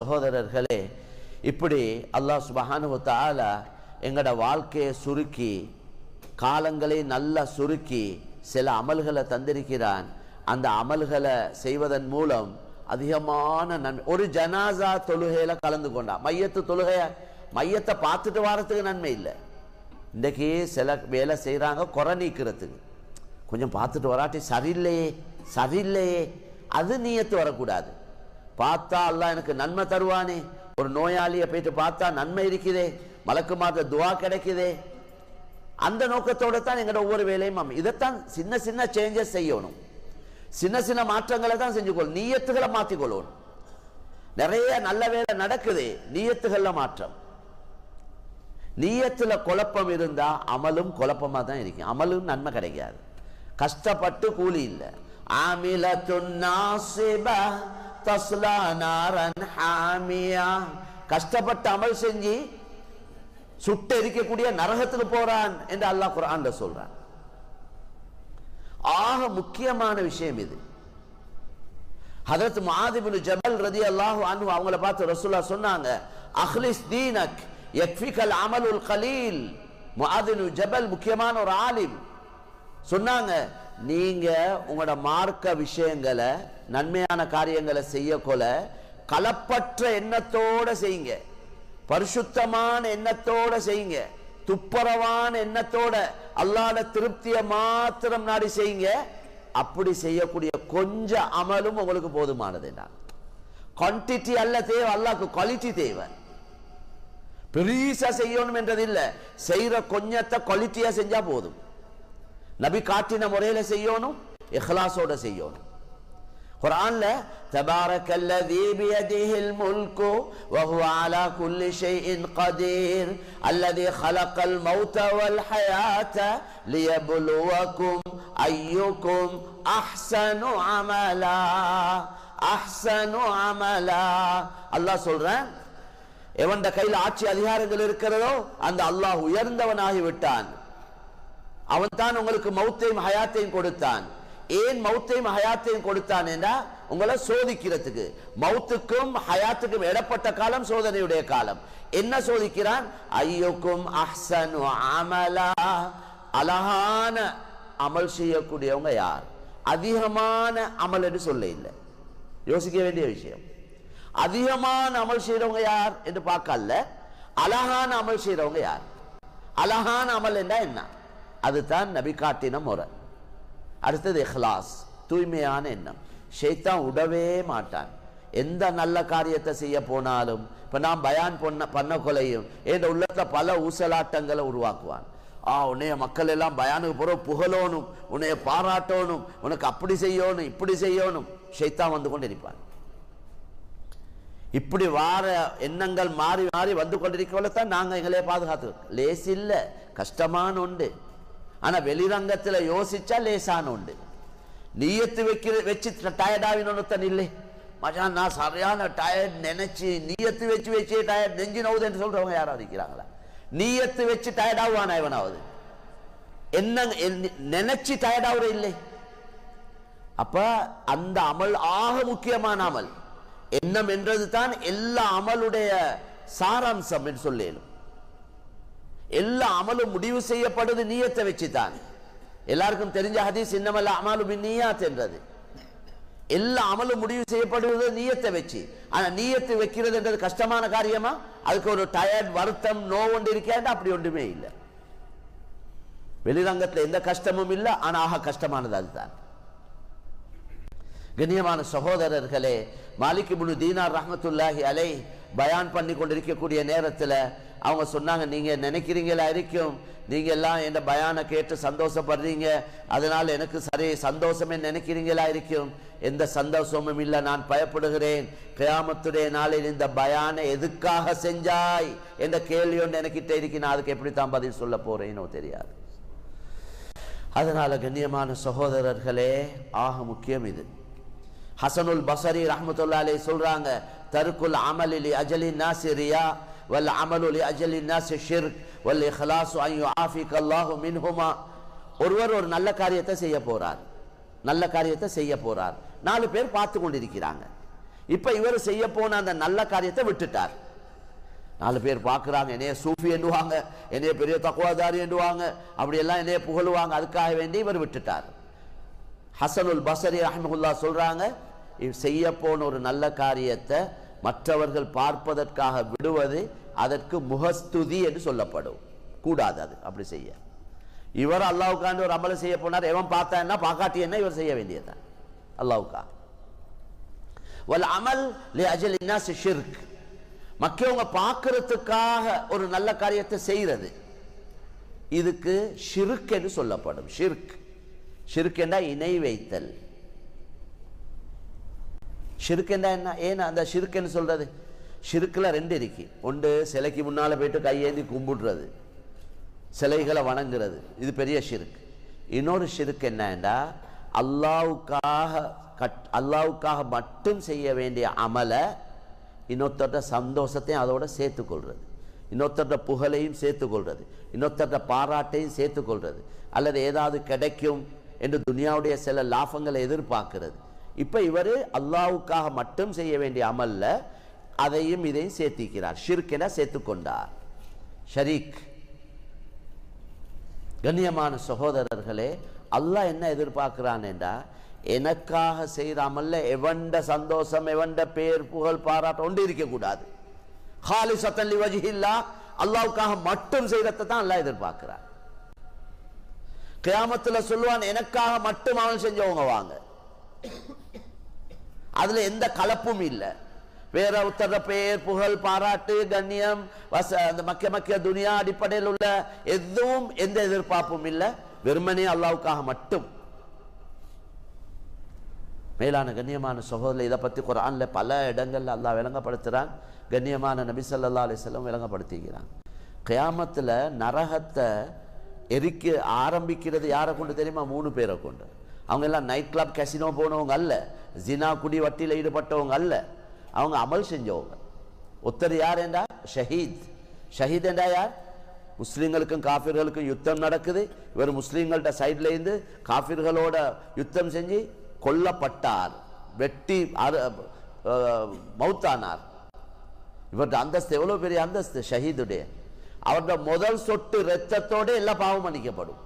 சகோதரர்களே, இப்படி அல்லாஹ் சுப்ஹானஹு வ தஆலா எங்கட வாழ்க்கையை சுருக்கி காலங்களை நல்லா சுருக்கி சில அமல்களை தந்திருக்கிறான். அந்த அமல்களை செய்வதன் மூலம் அதிகமான நன்மை. ஒரு ஜனாசா தொழுகையில கலந்து கொண்டா, மையத்து தொழுகைய மையத்தை பார்த்துட்டு வாரத்துக்கு நன்மை இல்லை. இன்றைக்கு சில வேலை செய்கிறாங்க குறை நீக்கிறதுக்கு, கொஞ்சம் பார்த்துட்டு வராட்டி சரியில்லையே அது நீயத்து வரக்கூடாது. பார்த்தா அல்லாஹ் எனக்கு நன்மை தருவானே, ஒரு நோயாளியை போயிட்டு பார்த்தா நன்மை இருக்குதே, மலக்குமார்ட்ட துஆ கிடைக்குதே, அந்த நோக்கத்தோடு தான் எங்களோட ஒவ்வொரு வேலையும். இதைத்தான் சின்ன சின்ன சேஞ்சஸ் செய்யணும், சின்ன சின்ன மாற்றங்களை தான் செஞ்சுக்கொள்ளணும், நீயத்துகளை மாற்றிக்கொள்ளணும். நிறைய நல்ல வேலை நடக்குது, நீயத்துகளில் மாற்றம். நீயத்துல குழப்பம் இருந்தா அமலும் குழப்பமா தான் இருக்கும், அமலும் நன்மை கிடைக்காது. கஷ்டப்பட்டு கூலி இல்லை. ஆமிலத்துன் நாஸிபா தஸ்லா நாரன் ஹாமியா, கஷ்டப்பட்டு அமல் செஞ்சு சுட்டு எரிக்கக்கூடிய நரகத்துக்கு போறான் என்று அல்லாஹ் குர்ஆன்ல சொல்றான். ஆக முக்கியமான விஷயம் இது. ஹஜ்ரத் முஆத் இப்னு ஜபல் ரலியல்லாஹு அன்ஹு அவங்கள பார்த்து ரசூலுல்லாஹ் சொன்னாங்க, அக்லிஸ் தீனக் யக்ஃபிகல் அமலுல் கலீல். முஆத் இப்னு ஜபல் முக்கியமான ஒரு ஆலிம் சொன்னாங்க, நீங்க உங்களோட மார்க்க விஷயங்களை நன்மையான காரியங்களை செய்யக்கொள்ள கலப்பற்ற எண்ணத்தோட செய்யுங்க, பரிசுத்தமான எண்ணத்தோட செய்யுங்க, துப்புரவான எண்ணத்தோட அல்லாஹ்வுடைய திருப்தியை மாத்திரம் நாடி செய்யுங்க. அப்படி செய்யக்கூடிய கொஞ்ச அமலும் உங்களுக்கு போதுமானது. குவான்டிட்டி அல்ல தேவை, அல்லாஹ்க்கு குவாலிட்டி தேவை. பெரிசா செய்யணும் என்றது இல்லை, செய்யற கொஞ்சத்தை குவாலிட்டியா செஞ்சா போதும். நபி காட்டின முறையில செய்யணும், இஹ்லாஸோட செய்யணும். குர்ஆன்ல தபாரக்கல்லதீ பியதிஹில் முல்கு வஹுவ அலா குல்லி ஷைஇன் கதீர் அல்லதீ ஹலகல் மௌத வல் ஹயாத லியப்லுவக்கும் அய்யுக்கும் அஹ்ஸனு அமலா. அஹ்ஸனு அமலா அல்லாஹ் சொல்றான், எவன்ட கையில் ஆட்சி அதிகாரங்கள் இருக்கிறதோ அந்த அல்லாஹ் உயர்ந்தவனாகி விட்டான். அவன் தான் உங்களுக்கு மௌத்தையும் ஹயாத்தையும் கொடுத்தான். ஏன் மௌத்தையும் ஹயாத்தையும் கொடுத்தான் என்றா உங்களை சோதிக்கிறதுக்கு. மௌத்துக்கும் ஹயாத்துக்கும் இடப்பட்ட காலம் சோதனையுடைய காலம். என்ன சோதிக்கிறான்? ஐயுக்கும் அஹ்ஸனு அமலா, அழகான அமல் செய்யக்கூடியவங்க யார். அதிகமான அமல் என்று சொல்ல இல்லை, யோசிக்க வேண்டிய விஷயம். அதிகமான அமல் செய்யறவங்க யார் என்று பார்க்கல, அழகான அமல் செய்யறவங்க யார். அழகான அமல் என்றா என்ன? அதுதான் நபி காட்டின முறை. அடுத்தது இஹ்லாஸ், தூய்மையான எண்ணம். ஷைத்தான் விடவே மாட்டான். எந்த நல்ல காரியத்தை செய்ய போனாலும், இப்ப நான் பயான் பண்ண கொலையும் என் உள்ளத்துல பல ஊசலாட்டங்களை உருவாக்குவான். உன்னைய மக்கள் எல்லாம் பயானுக்கு போற புகழோனும், உன்னைய பாராட்டணும், உனக்கு அப்படி செய்யணும் இப்படி செய்யணும். ஷைத்தான் வந்து கொண்டு இருப்பான். இப்படி வார எண்ணங்கள் மாறி மாறி வந்து கொண்டிருக்கவளத்தான் நாங்க எங்களே பாதுகாத்து. லேஸ் இல்ல, கஷ்டமான உண்டு. ஆனா வெளிரங்கத்துல யோசிச்சா லேசான உண்டு. நீயத்து வச்சு டயர்டாவினொத்தன் இல்லை மச்சான், நான் சரியான டயர்ட் நினைச்சு நீயத்து வச்சு டயர்ட் நெஞ்சு நவுது என்று சொல்றவங்க யாராவது இருக்கிறாங்களா? நீயத்து வச்சு டயர்ட் ஆகுவானா எவனாவது? என்ன நினைச்சு டயர்ட் ஆகுற இல்லை. அப்ப அந்த அமல் ஆக முக்கியமான அமல். எண்ணம் என்றது தான் எல்லா அமலுடைய சாராம்சம் என்று சொல்லும். எல்லா அமலும் முடிவு செய்யப்படுது நீயத்தை வச்சுதான். எல்லாருக்கும் தெரிஞ்ச ஹதீஸ் இன்னமல் அமாலு பின்னியாத் என்றது. எல்லா அமலும் முடிவு செய்யப்படுவது நீயத்தை வச்சு. ஆனா நீயத்தை வைக்கிறது என்றது கஷ்டமான காரியமா? அதுக்கு ஒரு டயர்ட் வருத்தம் நோ ஒன்று இருக்கேன், அப்படி ஒன்றுமே இல்லை. வெளிரங்கத்தில் எந்த கஷ்டமும் இல்லை, ஆனா ஆக கஷ்டமானது அதுதான். கண்ணியமான சகோதரர்களே, மாலிக் இப்னு தீனார் ரஹ்மத்துல்லாஹி அலைஹ் பயான் பண்ணி கொண்டிருக்கக்கூடிய நேரத்தில் அவங்க சொன்னாங்க, நீங்க நினைக்கிறீங்களா இருக்கும், நீங்க எல்லாம் என் பயானை கேட்டு சந்தோஷப்படுறீங்க, அதனால எனக்கு சரி சந்தோஷமே நினைக்கிறீங்களா இருக்கும். எந்த சந்தோஷமும் இல்லை, நான் பயப்படுகிறேன். கியாமத்துடைய நாளில் இந்த பயானை எதுக்காக செஞ்சாய் என்ற கேள்வி ஒன்று எனக்கிட்ட இருக்கு. நான் அதுக்கு எப்படி தான் பதில் சொல்ல போறேனோ தெரியாது. அதனால கண்ணியமான சகோதரர்களே, ஆக முக்கியம் இது. ஹசனுல் பஸரி ரஹ்மத்துல்லாஹி அலைஹி சொல்றாங்க, தர்குல் அமலி லி அஜலி நாஸி ரியா வல் அமலு லி அஜலி நாஸி ஷிர்க் வல் இஹ்லாஸு அன் யுஆஃபிக அல்லாஹு மின்ஹுமா. ஒருவர் ஒரு நல்ல காரியத்தை செய்ய போறார், நல்ல காரியத்தை செய்ய போறார். 4 பேர் பார்த்து கொண்டிருக்கிறாங்க. இப்ப இவர் செய்ய போன அந்த நல்ல காரியத்தை விட்டுட்டார். 4 பேர் பார்க்குறாங்க, என்னைய சூஃபி எண்ணுவாங்க, என்னைய பெரிய தக்குவாதாரி எண்ணுவாங்க, அப்படியெல்லாம் என்னைய புகழுவாங்க. அதுக்காக வேண்டி இவர் விட்டுட்டார். ஹசனுல் பஸரி ரஹ்மத்துல்லாஹ் சொல்றாங்க, செய்ய போன ஒரு நல்ல காரியத்தை மற்றவர்கள் பார்ப்பதற்காக விடுவது அதற்கு முகஸ்துதி என்று சொல்லப்படும். கூடாது அது அப்படி செய்ய. இவர் அல்லாஹ்வுக்காண்டி ஒரு அமலை செய்ய போனார், எவன் பார்த்தா என்ன பார்க்காட்டி என்ன, இவர் செய்ய வேண்டியதுதான் அல்லாஹ்வுக்காக. வல் அமல் லி அஜல் இன்னாஸ் ஷிர்க், மக்களவங்க பார்க்கறதுக்காக ஒரு நல்ல காரியத்தை செய்யறது, இதுக்கு ஷிர்க் என்று சொல்லப்படும். ஷிர்க் ஷிர்க் என்றா இணை வைத்தல். ஷிர்க் என்றா என்ன? ஏன்னா அந்த ஷிர்க் என்று சொல்றது, ஷிர்க்ல 2 இருக்கு. ஒன்று சிலைக்கு முன்னால போயிட்டு கையேந்தி கும்பிடுறது, சிலைகளை வணங்குறது, இது பெரிய ஷிர்க். இன்னொரு ஷிர்க் என்னன்னா அல்லாஹ்வுக்காக மட்டும் செய்ய வேண்டிய அமலை இன்னொருத்தர சந்தோஷத்தையும் அதோட சேர்த்துக்கொள்றது, இன்னொருத்தர புகழையும் சேர்த்துக்கொள்றது, இன்னொருத்தர பாராட்டையும் சேர்த்துக்கொள்றது, அல்லது ஏதாவது கிடைக்கும் என்று துனியாவுடைய சில லாபங்களை எதிர்பார்க்கிறது. இப்ப இவர் அல்லாஹ்வுக்காக மட்டும் செய்ய வேண்டிய அமல்ல அதையும் இதையும் சேர்த்திக்கிறார். ஷிர்க் என சேர்த்துக்கொண்டார். ஷரீக். கண்ணியமான சகோதரர்களே, அல்லாஹ் என்ன எதிர்பார்க்கிறான் என்றா, எனக்காக செய்கிற அமல்ல எவண்ட சந்தோஷம், எவண்ட பேர் புகழ் பாராட்ட ஒன்று இருக்கக்கூடாது. ஹாலிஸத்தன் லிவஜ்ஹில்லாஹ், அல்லாஹ்வுக்காக மட்டும் செய்யறதை தான் அல்லாஹ் எதிர்பார்க்கிறார். கியாமத்துல சொல்லுவான், எனக்காக மட்டும் அமல் செஞ்சவங்க வாங்க, அதுல எந்த கலப்பும் இல்லை. வேற உத்தர பெயர் புகழ் பாராட்டு கண்ணியம் அந்த மக்கிய துனியா அடிப்படையில் உள்ள எதுவும் எந்த எதிர்பார்ப்பும் இல்லை, வெறுமனே அல்லாஹ்வுக்காக மட்டும். மேலான கண்ணியமான சகோதரர், இதை பற்றி குர்ஆன்ல பல இடங்கள்ல அல்லாஹ் விளங்கப்படுத்துறான். கண்ணியமான நபி ஸல்லல்லாஹு அலைஹி வஸல்லம் விளங்கப்படுத்திக்கிறான். கியாமத்துல நரகத்தை எரிக்க ஆரம்பிக்கிறது யாரை கொண்டு தெரியுமா? 3 பேரை கொண்டு. அவங்க எல்லாம் நைட் கிளப் கேசினோ போனவங்க அல்ல, ஜினா குடி வட்டியில் ஈடுபட்டவங்க அல்ல, அவங்க அமல் செஞ்சவங்க. ஒருத்தர் யார் என்றா ஷஹீத். ஷஹீத் என்றா யார்? முஸ்லீம்களுக்கும் காஃபிர்களுக்கும் யுத்தம் நடக்குது, இவர் முஸ்லீம்கள்ட்ட சைட்ல இருந்து காஃபிர்களோட யுத்தம் செஞ்சு கொல்லப்பட்டார், வெட்டி மௌத்தானார். இவருடைய அந்தஸ்து எவ்வளவு பெரிய அந்தஸ்து ஷஹீதுடைய. அவருடைய முதல் சொட்டு இரத்தத்தோட எல்லா பாவம் மன்னிக்கப்படும்.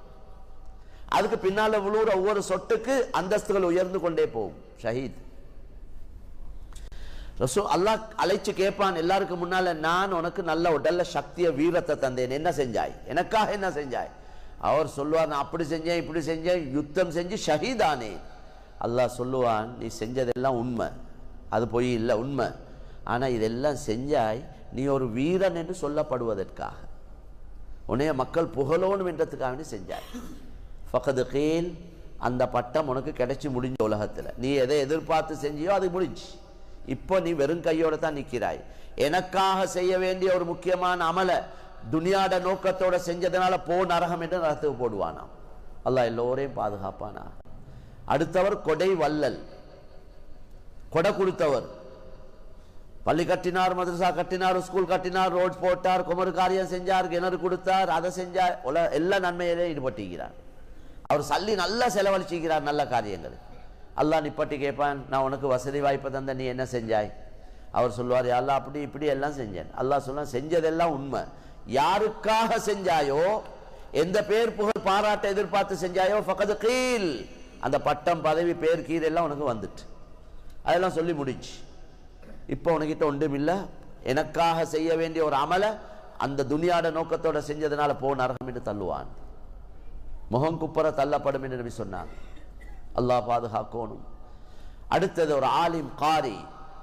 அதுக்கு பின்னால விழுற ஒவ்வொரு சொட்டுக்கு அந்தஸ்துகள் உயர்ந்து கொண்டே போகும். ஷஹீத். அல்லாஹ் அழைச்சு கேட்பான் எல்லாருக்கும் முன்னால, நான் உனக்கு நல்ல உடல்ல சக்திய வீரத்தை தந்தேன், என்ன செஞ்சாய், எனக்காக என்ன செஞ்சாய்? அவர் சொல்லுவார், நான் அப்படி செஞ்சேன் இப்படி செஞ்சேன், யுத்தம் செஞ்சு ஷஹீதானே. அல்லாஹ் சொல்லுவான், நீ செஞ்சதெல்லாம் உண்மை, அது பொய் இல்லை, உண்மை. ஆனா இதெல்லாம் செஞ்சாய் நீ ஒரு வீரன் என்று சொல்லப்படுவதற்காக, உன்னைய மக்கள் புகழோணும் என்றதுக்காக வேண்டி செஞ்சாய். ஃபகது கீல், அந்த பட்டம் உனக்கு கிடைச்சி முடிஞ்ச உலகத்துல. நீ எதை எதிர்பார்த்து செஞ்சியோ அது முடிஞ்சு. இப்போ நீ வெறும் கையோட தான் நிற்கிறாய். எனக்காக செய்ய வேண்டிய ஒரு முக்கியமான அமல துனியாட நோக்கத்தோட செஞ்சதுனால போ நரகம் என்று நரகத்துக்கு போடுவானாம். அல்லாஹ் எல்லோரையும் பாதுகாப்பானா. அடுத்தவர் கொடை வல்லல், கொடை கொடுத்தவர். பள்ளி கட்டினார், மதரசா கட்டினார், ஸ்கூல் கட்டினார், ரோட் போட்டார், குமரு காரியம் செஞ்சார், கிணறு கொடுத்தார், அதை செஞ்சார், எல்லா நன்மையிலே ஈடுபட்டிருக்கிறார். அவர் சல்லி நல்லா செலவழிச்சிக்கிறார் நல்ல காரியங்கள். அல்லாஹ் நிப்பட்டி கேட்பான், நான் உனக்கு வசதி வாய்ப்பு தந்த, நீ என்ன செஞ்சாய்? அவர் சொல்லுவார், யா அல்லாஹ் அப்படி இப்படி எல்லாம் செஞ்சேன். அல்லாஹ் சொன்னா, செஞ்சதெல்லாம் உண்மை, யாருக்காக செஞ்சாயோ, எந்த பேர் புகழ் பாராட்ட எதிர்பார்த்து செஞ்சாயோ, ஃபகது கீல், அந்த பட்டம் பதவி பேர் கீழ் எல்லாம் உனக்கு வந்துட்டு, அதெல்லாம் சொல்லி முடிச்சு. இப்போ உனக்கிட்ட ஒன்றும் இல்லை, எனக்காக செய்ய வேண்டிய ஒரு அமலை அந்த துனியாட நோக்கத்தோட செஞ்சதுனால போ நரகம் என்று தள்ளுவான். முகம் குப்பர தள்ளப்படும் என்று நபி சொன்னான். அல்லாஹ் பாதுகாக்கணும். அடுத்தது ஒரு ஆலிம் காரி,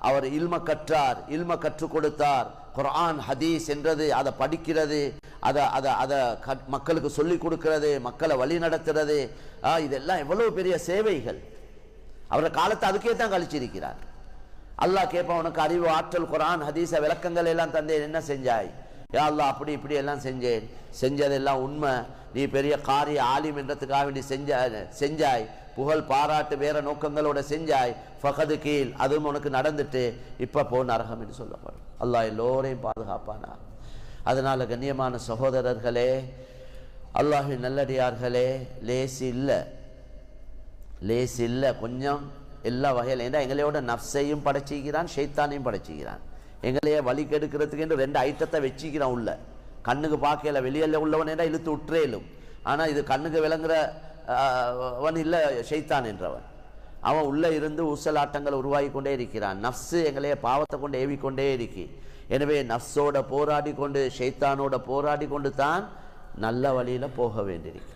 அவர் இல்ம கற்றார், இல்ம கற்றுக் கொடுத்தார். குர்ஆன் ஹதீஸ் என்றது அதை படிக்கிறது, அதை மக்களுக்கு சொல்லிக் கொடுக்கிறது, மக்களை வழி நடத்துறது, இதெல்லாம் எவ்வளவு பெரிய சேவைகள். அவருடைய காலத்தை அதுக்கே தான் கழிச்சிருக்கிறார். அல்லாஹ் கேட்பான், உனக்கு அறிவு ஆற்றல் குர்ஆன் ஹதீஸ விளக்கங்கள் எல்லாம் தந்தேன், என்ன செஞ்சாய்? யா அல்லாஹ் அப்படி இப்படி எல்லாம் செஞ்சேன், செஞ்சதெல்லாம் உண்மை, நீ பெரிய காரிய ஆலிம் என்றதுக்காக வேண்டி செஞ்சாய், புகழ் பாராட்டு வேற நோக்கங்களோட செஞ்சாய், ஃபகது கீழ், அதுவும் உனக்கு நடந்துட்டு, இப்ப போ நரகம் என்று சொல்லப்படும். அல்லாஹ் எல்லோரையும் பாதுகாப்பானா. அதனால கண்ணியமான சகோதரர்களே, அல்லாஹ்வின் நல்லடியார்களே, லேசி இல்லை, லேசி இல்லை. கொஞ்சம் எல்லா வகையில். ஏன்னா எங்களையோட நஃப்ஸையும் படைச்சிக்கிறான், ஷைத்தானையும் படைச்சிக்கிறான். எங்களையே வழி கெடுக்கிறதுக்கு என்று 2 ஐட்டத்தை வச்சிக்கிறான் உள்ள. கண்ணுக்கு பார்க்கல, வெளியில் உள்ளவன் என்றால் இழுத்து உற்றேலும். ஆனால் இது கண்ணுக்கு விளங்குற அவன் இல்லை, ஷைத்தான் என்றவன். அவன் உள்ளே இருந்து ஊசலாட்டங்கள் உருவாகி கொண்டே இருக்கிறான். நஃப்ஸு எங்களையே பாவத்தை கொண்டு ஏவிக்கொண்டே இருக்கி. எனவே நஃப்ஸோட போராடி கொண்டு, ஷைத்தானோட போராடி கொண்டு தான் நல்ல வழியில் போக வேண்டியிருக்கு.